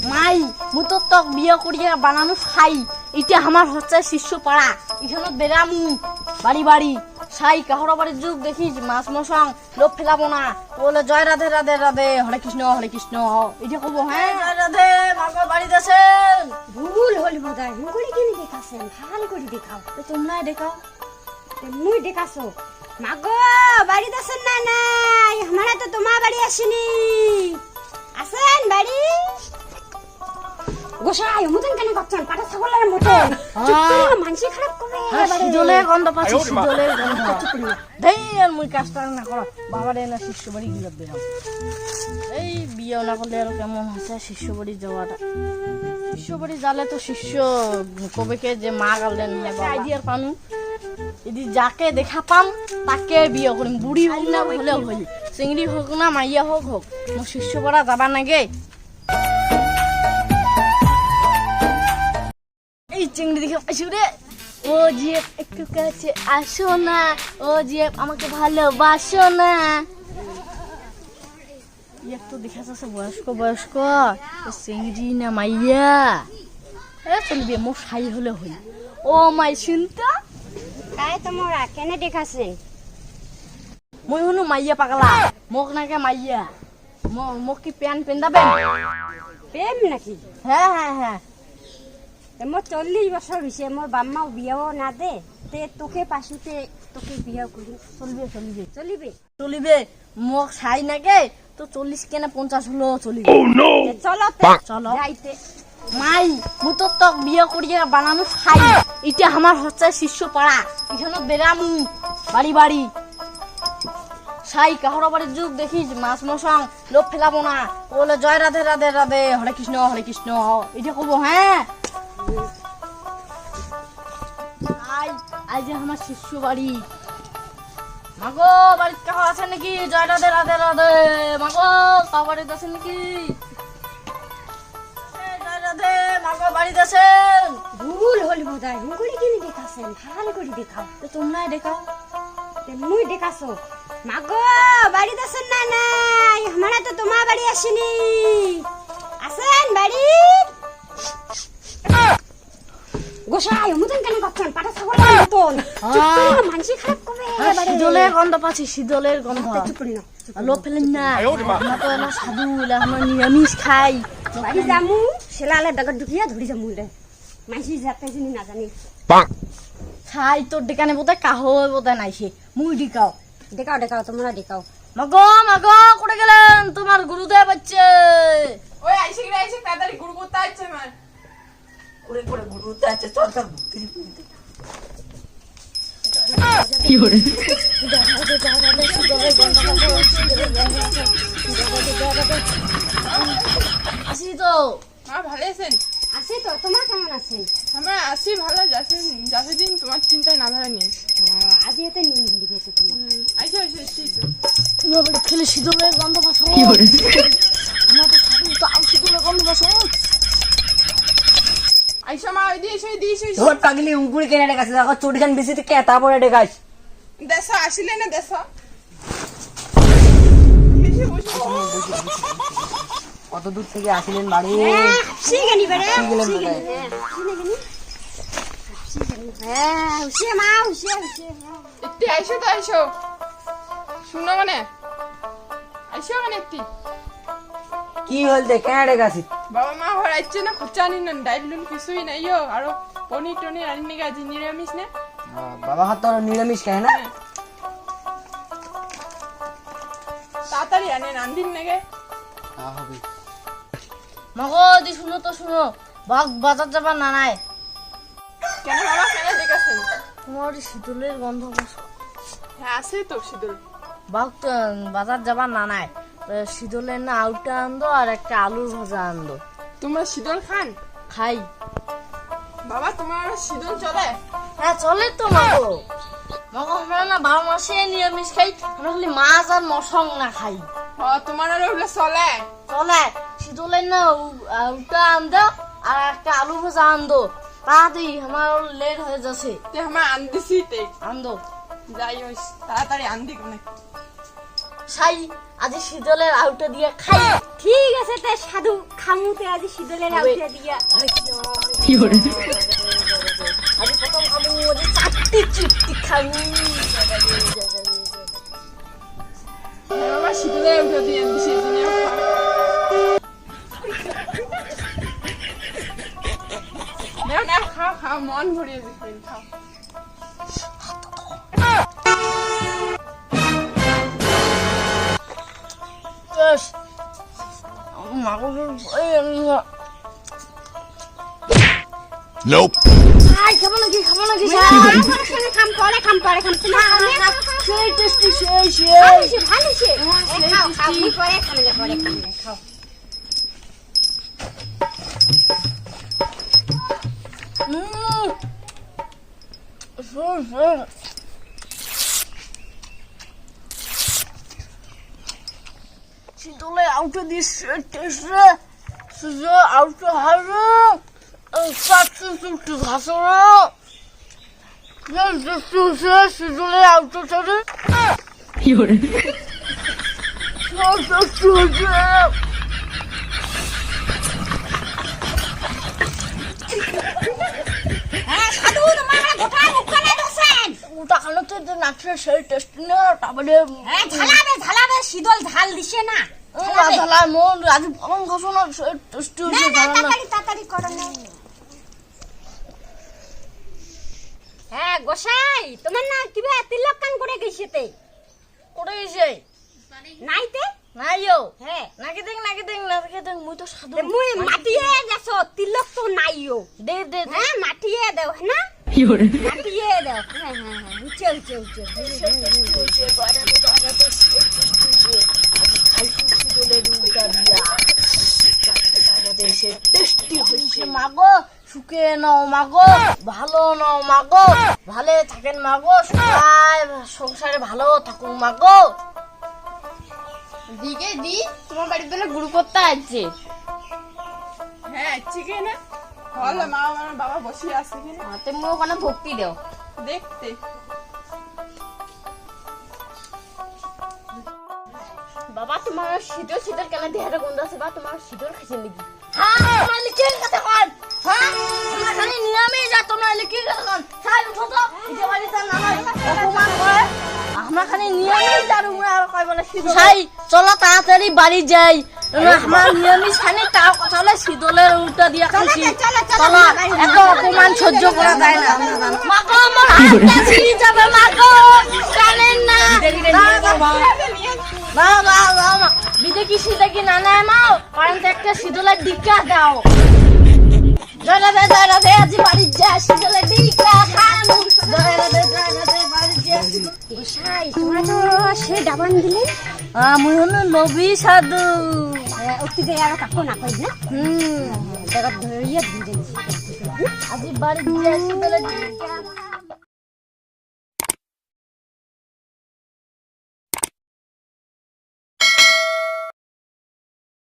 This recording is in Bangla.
মাই মুতো তক বিয়ে করিয়া বানানো খাই এটা আমার হচ্ছে শিষ্য পাড়া এখানে বেরামু বাড়ি বাড়ি সাই কাহর বাড়ির যুগ দেখিস মাছ মশং লোক ফেলাবো না বলে জয় রাধে রাধে রাধে হরে কৃষ্ণ এটা কব হ্যাঁ জয় রাধে মাগো বাড়িতে আছেন ভুল হল বোধহয় হুঙ্গুলি কিনে দেখাছেন ভাল করে দেখাও তো তোমরা দেখাও মুই দেখাছো মাগো বাড়িতে আছেন না নাই আমরা তো তোমার বাড়ি আসিনি আছেন বাড়ি গোসাই মতন কেন করছেন পাটা ছাগলের মতন মানসি খারাপ করে শীতলের গন্ধ পাচ্ছি শীতলের গন্ধ দেই আর মুই কাজটা না করো বাবার এনে শিষ্য বাড়ি গিয়ে বেরাম এই বিয়ে না করলে আর কেমন হচ্ছে শিষ্য বাড়ি যাওয়াটা শিষ্য বাড়ি যালে তো শিষ্য কবেকে যে মা গাললেন আইডিয়ার পানু যদি যাকে দেখা পাম তাকে বিয়ে করিম বুড়ি হোক না হলেও হই চিংড়ি হোক না মাইয়া হোক মোর শিষ্য পাড়া যাবা নাগে এই চিংড়ি দেখে আসু রে ও জিয়ে একটু কাছে আসো না ও জিয়ে আমাকে ভালোবাসো না একটু দেখা যাচ্ছে বয়স্ক চিংড়ি না মাইয়া চলবি মোর সাই হলে হই ও মাই শুনতো তাই তোমরা কেনে দেখাছেন মই হলো মাইয়া পাগলা মোক নাকে মাইয়া মোক কি প্যান্ট পিন্ধাবেন প্রেম নাকি হ্যাঁ মোর 40 বছর হয়েছে মোর বাম্মাও বিয়াও না দে তে তোকে পাশুতে তোকে বিয়া করি চলিবে মোক সাই নাকে তো 40 কেনে 50 হলো চলিবে চলো চলো যাইতে মাই মুতো তক বিয়ে করিয়া বানানো খাই এটা আমার হচ্ছে শিষ্য পাড়া এখানে বেরামু বাড়ি বাড়ি সাই কাহর বাড়ির যুগ দেখিস মাছ মশং লোক ফেলাবো না বলে জয় রাধে রাধে রাধে হরে কৃষ্ণ এটা কব হ্যাঁ আজ আমার শিষ্য বাড়ি মাগো বাড়িতে কাহ আছে নাকি জয় রাধে রাধে রাধে মাগো কাহ বাড়িতে আছে নাকি মাগো বাড়িতে আছেন ভুল হল বোধহয় হুঙ্গুলি কিনে দেখাছেন ভাল করে দেখাও তো তোমরা দেখাও মুই দেখাছো মাগো বাড়িতে আছেন না নাই আমরা তো তোমার বাড়ি আসিনি আছেন বাড়ি গোসাই মতন কেন করছেন পাটা ছাগলের মতন মানসি খারাপ করে শীতলের গন্ধ পাচ্ছি শীতলের গন্ধ চুপ করি না লোক ফেলেন না আমরা তো এলা সাধু আমরা নিরামিষ খাই বাড়ি যামু সেলালে ডাগর ঢুকিয়া ধরি যামু রে মানসি যাতে যিনি না জানি খাই তোর ডেকানে বোধহয় কাহ বোধহয় নাইছে মুই ডিকাও দেখাও তোমরা দেখাও মাগো কোথায় গেলেন তোমার গুরুদেব আছে ওই আইসে তাড়াতাড়ি গুরু করতে আসছে আমার করে গুরু তো আছে চল আসি তো মা ভালো আছেন আছে তো তোমার কেমন আছে আমরা আসি ভালো যাচ্ছে দিন তোমার চিন্তায় না ধরে নেই আজি এতে নিম ধরি গেছে তোমার আইসে খেলে শীতলের গন্ধ পাচ্ছ আমার তো সাধু তো আর শীতলের গন্ধ পাচ্ছ আইসা মা ওই দিয়ে তোর পাগলি উঙ্কুরি কেনে রেখাছে দেখো চটিখান বেশি কে তারপরে রেখাস দেশ আসিলে না দেশ কত দূর থেকে আসিলেন বাড়ি শিগেনি বেরে গেলেন হ্যাঁ হুশিয়া মা হুশিয়া একটি আইসো শুনো মানে আইসো মানে একটি কি হলতে কেনে রেখাছি বাবা মা হরাইছে না খরচা আনি না ডাইল লুন কিছুই নাই আর পনির টনির আনি গাজি নিরামিষ না বাবা হাত তো নিরামিষ খায় না তাড়াতাড়ি আনে রান্ধিন নাগে হবে মাগো দি শুনো বাজার যাবার না নাই কেন বাবা কেন দেখাছেন তোমার শীতলের গন্ধ পাচ্ছ হ্যাঁ আছে তো শীতল বাজার যাবার না নাই শীতলের না আউটা আনতো আর একটা আলুর ভাজা আনতো তোমরা শীতল খাই বাবা তোমার শীতল চলে হ্যাঁ চলে তো মাগো আমরা না 12 মাসে নিরামিষ খাই আমরা খালি মাছ আর মশং না খাই তোমার আর ওগুলো চলে শীতলের না আউটা আনতো আর একটা আলু ভাজা আনতো তাড়াতাড়ি আমার লেট হয়ে যাচ্ছে আমার আনদিছি আনতো যাই তাড়াতাড়ি আনদি কোনে সাই আজি শীতলের আউটা দিয়ে খাই। ঠিক আছে তে সাধু খামুতে আজি শীতলের আউটা দিয়া আজি প্রথম খামু আজি চারটি চিপটি খামু। বাবা শীতলে উঠে দিয়ে দিছি দিনে না খাও খাও মন ভরিয়ে দিই খাও বেশ মাগো Nope. খাই খাবো নাকি খাম পরে খাম সেই টেস্টি সেই ভালো সে খাও খাও মুই পরে খামলে খাও শীতলে আউটা দিচ্ছে টেস্টে সুজো আউটা হারো সাতশো চুট্টি ঘাসরো শীতলে আউটা ছাড়ে সাধু তোমার গোটা মুখখানে দছেন ওটা খানোতে যে নাচের সেই টেস্ট না তারপরে ঝালাবে শীতল ঝাল দিছে না ঝালাই মন আজ গরম খাসো না সেই টেস্টি হচ্ছে ঝালা না তাড়াতাড়ি করো না হ্যাঁ গোসাই তোমার না কিবা তিলক কান করে গেছেতে করে গেছে নাইতে নাইও হ্যাঁ নাকি দেখ মুই তো সাধু মুই মাটিয়ে গেছো তিলক তো নাইও দে দে হ্যাঁ মাটিয়ে দাও না মাটিয়ে দাও হ্যাঁ চল টেস্টি হচ্ছে মাগো শুকে নাও মাগো ভালো নাও মাগো ভালো থাকেন মাগো সবাই সংসারে ভালো থাকুন মাগো। দিকে দি তোমার বাড়িতে না গুরু করতে আসছে হ্যাঁ চিকে না হলো মা আমার বাবা বসে আছে কিনা তুমি ওখানে ভক্তি দেও দেখতে বাবা তোমার শীতল কেন দেহাটা গন্ধ আছে বা তোমার শীতল খাইছে নাকি হ্যাঁ তোমরা লিখে কথা কন হ্যাঁ তোমরা খালি নিয়মে যা তোমরা লিখে কথা কন ছাই উঠো তো যে বাড়ি তার নাম অপমান করে আমরা খালি নিয়মে জারু আর কই বলে ছাই চলো তাড়াতাড়ি বাড়ি যাই আমার নিয়মই ছানি তাও কথা বলে শীতলের উল্টা দিয়া খাচ্ছি চলো এত অপমান সহ্য করা যায় না মাগো আমার হাতটা ছিঁড়ে যাবে মাগো জানেন না না বিদেকি সিদেকি না মাও কারণ তো একটা শীতলের ডিক্কা দাও জয়রা দে আজি বাড়ি যা শীতলের ডিক্কা খামু জয়রা দে বাড়ি যা গোসাই তোমরা তো সে ডাবান দিলে আমি হলো নবী সাধু অতি যে আর কাকো না কই না জায়গা ধরিয়ে দিয়ে আজি বাড়ি যা শীতলের ডিক্কা